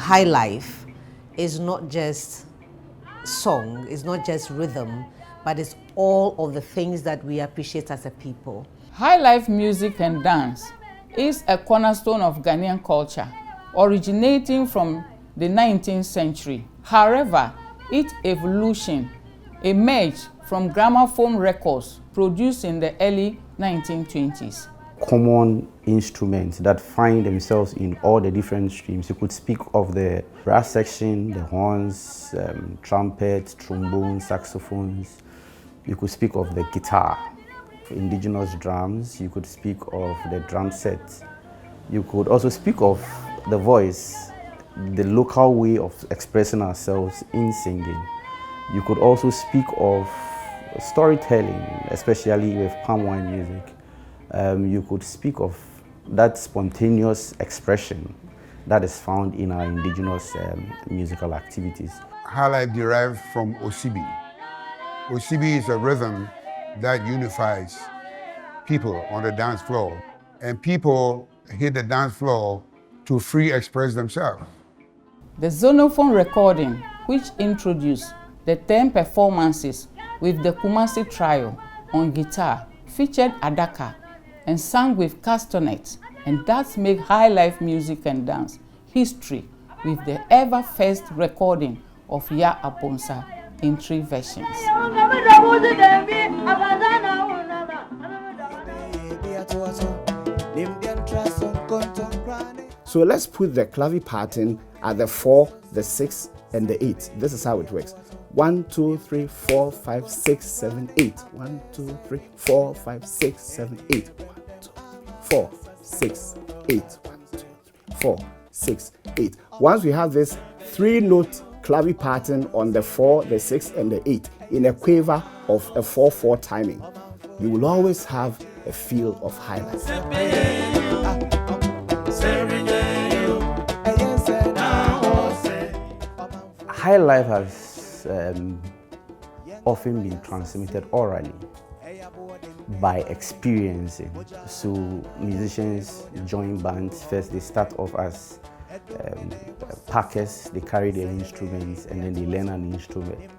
Highlife is not just song, it's not just rhythm, but it's all of the things that we appreciate as a people. Highlife music and dance is a cornerstone of Ghanaian culture, originating from the 19th century. However, its evolution emerged from gramophone records produced in the early 1920s. Common instruments that find themselves in all the different streams. You could speak of the brass section, the horns, trumpets, trombones, saxophones. You could speak of the guitar, indigenous drums. You could speak of the drum set. You could also speak of the voice, the local way of expressing ourselves in singing. You could also speak of storytelling, especially with palm wine music. You could speak of that spontaneous expression that is found in our indigenous musical activities. Highlife derived from Osibi. Osibi is a rhythm that unifies people on the dance floor, and people hit the dance floor to free express themselves. The xylophone recording, which introduced the 10 performances with the Kumasi Trio on guitar, featured adaka and sang with castanets, and that made Highlife music and dance history with the ever first recording of Ya Aponsa in 3 versions. So let's put the clavi pattern at the 4, the 6, and the 8. This is how it works. 1, 2, 3, 4, 5, 6, 7, 8. 1, 2, 3, 4, 5, 6, 7, 8. 1, 2, 4, 6, 8. 1, 2, 3, 4, 6, 8. Once we have this 3-note clavi pattern on the 4, the 6, and the 8 in a quaver of a 4/4 timing, you will always have a feel of Highlife. Highlife has often been transmitted orally by experiencing. So musicians join bands. First they start off as packers, they carry their instruments and then they learn an instrument.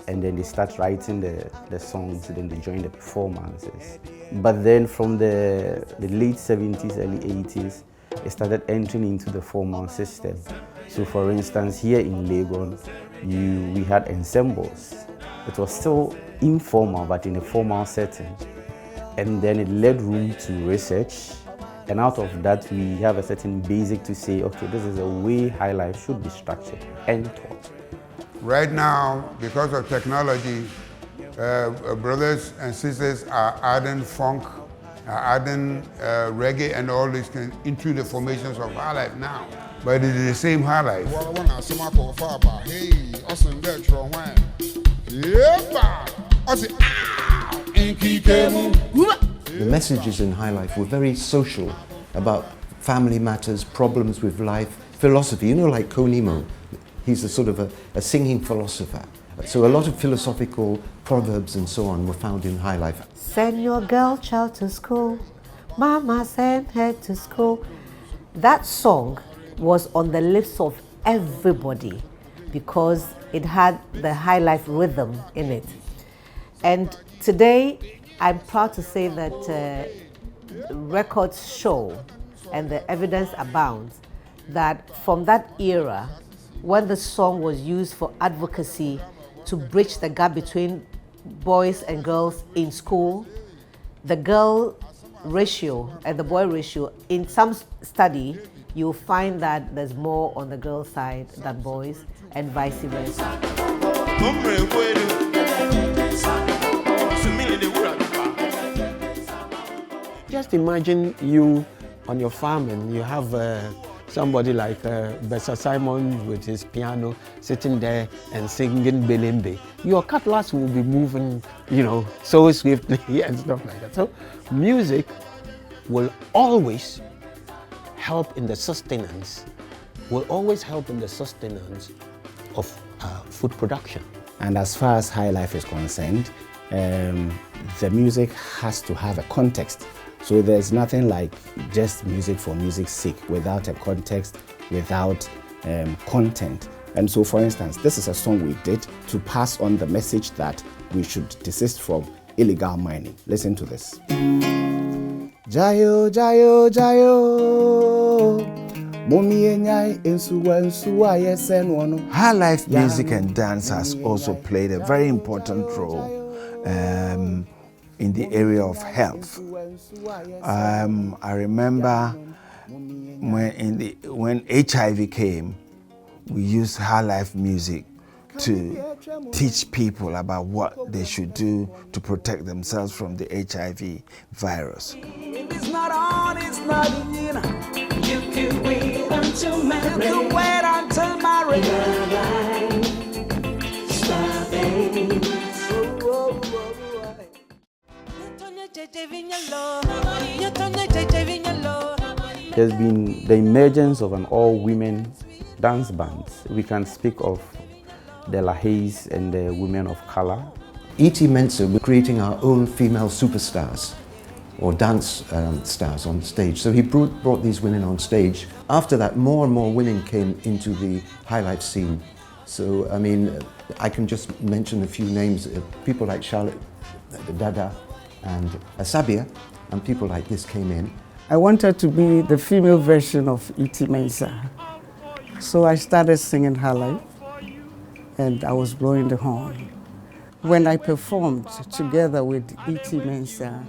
And then they start writing the songs, then they join the performances. But then from the late 70s, early 80s, it started entering into the formal system. So for instance, here in Legon, we had ensembles. It was still informal, but in a formal setting. And then it led room to research. And out of that, we have a certain basic to say, okay, this is a way Highlife should be structured and taught. Right now, because of technology, brothers and sisters are adding funk, are adding reggae and all these things into the formations of Highlife now. But it is the same Highlife. The messages in Highlife were very social, about family matters, problems with life, philosophy, you know, like Konimo. He's a sort of a singing philosopher. So a lot of philosophical proverbs and so on were found in Highlife. Send your girl child to school, mama send her to school. That song was on the lips of everybody because it had the Highlife rhythm in it. And today, I'm proud to say that records show, and the evidence abounds, that from that era, when the song was used for advocacy to bridge the gap between boys and girls in school, the girl ratio and the boy ratio, in some study, you'll find that there's more on the girl side than boys, and vice versa. Just imagine you on your farm and you have somebody like Bessa Simon with his piano sitting there and singing Belembe. Your cutlass will be moving, you know, so swiftly and stuff like that. So music will always help in the sustenance, of food production. And as far as Highlife is concerned, the music has to have a context. So there's nothing like just music for music's sake without a context, without content. And so, for instance, this is a song we did to pass on the message that we should desist from illegal mining. Listen to this. Jayo, jayo, jayo. Highlife music and dance has also played a very important role in the area of health. I remember when HIV came, we used Highlife music to teach people about what they should do to protect themselves from the HIV virus. It's not on, it's not in. You can wait until marriage. You can wait until marriage. There's been the emergence of an all-women dance band. We can speak of the Lahays and the Women of Color. E.T. Mensah, we're creating our own female superstars or dance stars on stage. So he brought these women on stage. After that, more and more women came into the Highlife scene. So, I mean, I can just mention a few names. People like Charlotte Dada and Asabia, and people like this came in. I wanted to be the female version of E.T. Mensah. So I started singing Highlife, and I was blowing the horn. When I performed together with E.T. Mensah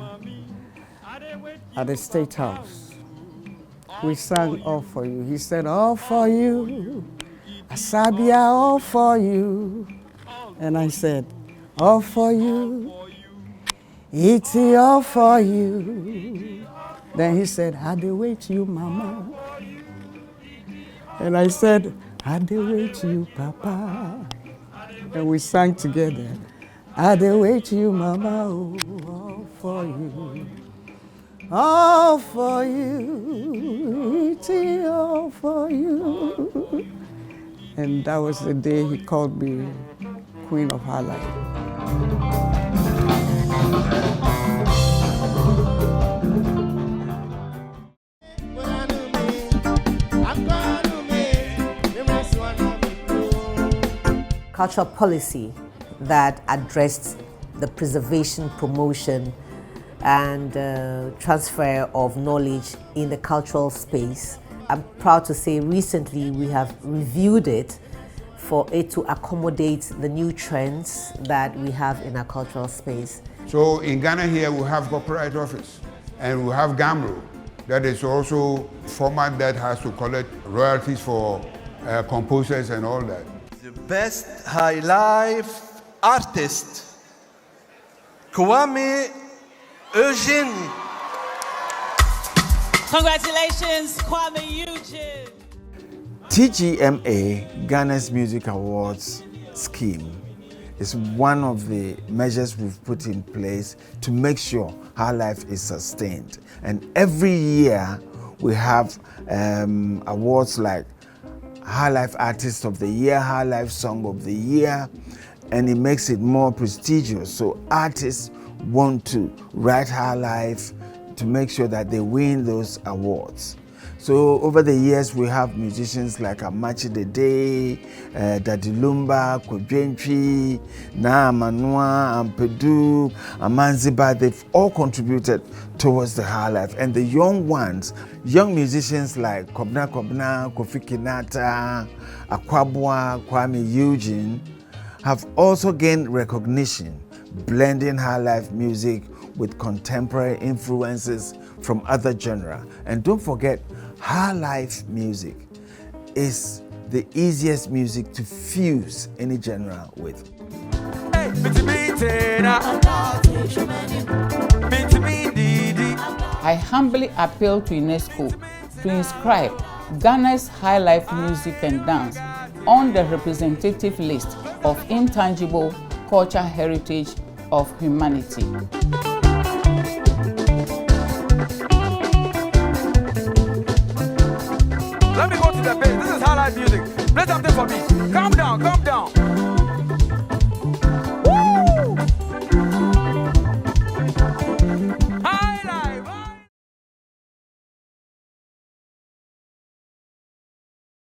at the State House, we sang All For You. He said, all for you, Asabia, all for you. And I said, all for you, E.T., all for you. Then he said, I dey wait you, mama. And I said, I dey wait you, papa. And we sang together, I dey wait you, mama, oh, all for you. All for you, E.T., all for you. And that was the day he called me Queen of Highlife. Cultural policy that addressed the preservation, promotion, and transfer of knowledge in the cultural space. I'm proud to say recently we have reviewed it for it to accommodate the new trends that we have in our cultural space. So in Ghana here we have Copyright Office and we have GAMRO. That is also a format that has to collect royalties for composers and all that. The best Highlife artist, Kwame Eugene. Congratulations, Kwame Eugene. TGMA, Ghana's Music Awards scheme, is one of the measures we've put in place to make sure Highlife is sustained. And every year we have awards like Highlife Artist of the Year, Highlife Song of the Year, and it makes it more prestigious. So artists want to write Highlife to make sure that they win those awards. So over the years, we have musicians like Amachi Dede, Daddy Lumba, Kojentri, Na Manua, Ampedu, Amanziba. They've all contributed towards the Highlife. And the young ones, young musicians like Kobna Kobna, Kofi Kinata, Akwabwa, Kwame Eugene, have also gained recognition, blending Highlife music with contemporary influences from other genres. And don't forget, Highlife music is the easiest music to fuse any genre with. I humbly appeal to UNESCO to inscribe Ghana's Highlife music and dance on the representative list of intangible cultural heritage of humanity. Let me go to the bass. This is Highlife music. Play something for me. Calm down, calm down.